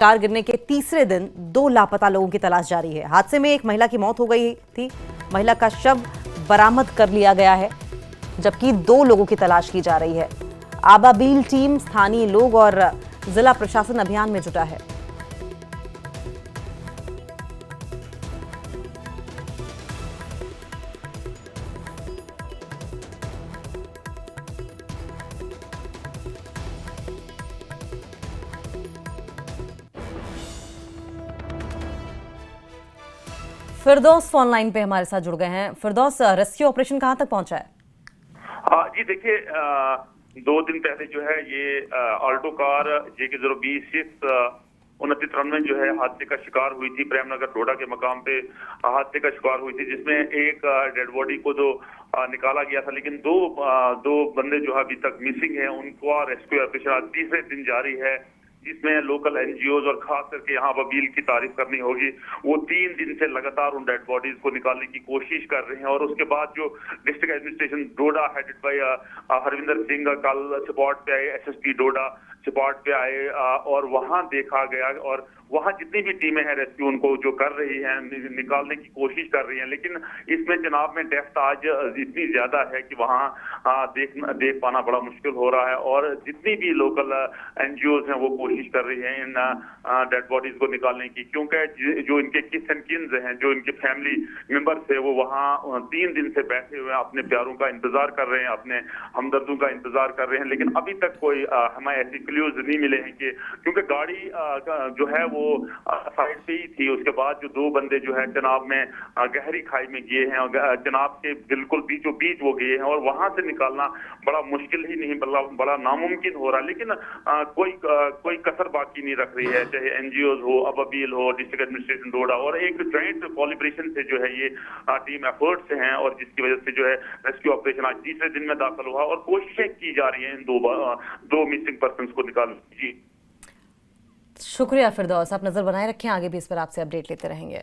Car गिरने के तीसरे दिन 2 लापता लोगों की तलाश जारी है। हादसे में एक महिला की मौत हो गई थी। महिला का शव बरामद कर लिया गया है, जबकि 2 लोगों की तलाश की जा रही है। आबाबील टीम, स्थानीय लोग और जिला प्रशासन अभियान में जुटा है। फिरदौस ऑनलाइन पे हमारे साथ जुड़ गए हैं। फिरदौस, रेस्क्यू ऑपरेशन कहां तक पहुंचा है? जी देखिए, 2 दिन पहले जो है ये ऑल्टो कार JK0B6 2993 जो है हादसे का शिकार हुई थी। प्रेमनगर डोडा के मकाम पे हादसे का शिकार हुई थी, जिसमें एक डेड बॉडी को जो निकाला गया था, लेकिन दो बंदे जो है अभी तक मिसिंग है। उनको रेस्क्यू ऑपरेशन आज तीसरे दिन जारी है, जिसमें लोकल NGOs और खास करके यहाँ आबाबील की तारीफ करनी होगी। वो 3 दिन से लगातार उन डेड बॉडीज को निकालने की कोशिश कर रहे हैं। और उसके बाद जो district administration Doda headed by Harvinder Singh कल स्पॉट पे आए, SSP डोडा स्पॉट पे आए और वहां देखा गया। और वहां जितनी भी टीमें हैं रेस्क्यू उनको जो कर रही हैं, निकालने की कोशिश कर रही हैं, लेकिन इसमें जनाब में डेप्थ आज इतनी ज्यादा है कि वहां देख पाना बड़ा मुश्किल हो रहा है। और जितनी भी लोकल NGOs हैं वो कोशिश कर रही हैं इन डेड बॉडीज को निकालने की, क्योंकि जो इनके किस एंड किन्स हैं, जो इनके फैमिली मेंबर्स है, वो वहां 3 दिन से बैठे हुए अपने प्यारों का इंतजार कर रहे हैं, अपने हमदर्दों का इंतजार कर रहे हैं। लेकिन अभी तक कोई हमें ऐसी क्लूज नहीं मिले हैं कि, क्योंकि गाड़ी जो है वो साइड पे ही थी। उसके बाद जो 2 बंदे जो है चनाब में गहरी खाई में गए हैं और चनाब के बिल्कुल बीचों बीच वो गए हैं, और वहां से निकालना बड़ा मुश्किल ही नहीं बड़ा नामुमकिन हो रहा है। लेकिन कोई कसर बाकी नहीं रख रही है, चाहे NGOs हो, आबाबील हो, डिस्ट्रिक्ट एडमिनिस्ट्रेशन डोडा, और एक जॉइंट कोलिब्रेशन से जो है ये टीम एफर्ट्स हैं, और जिसकी वजह से जो है रेस्क्यू ऑपरेशन आज तीसरे दिन में दाखिल हुआ और कोशिशें की जा रही हैं इन दो मिसिंग पर्सन को निकालने की। शुक्रिया फिरदौस, आप नजर बनाए रखें, आगे भी इस पर आपसे अपडेट लेते रहेंगे।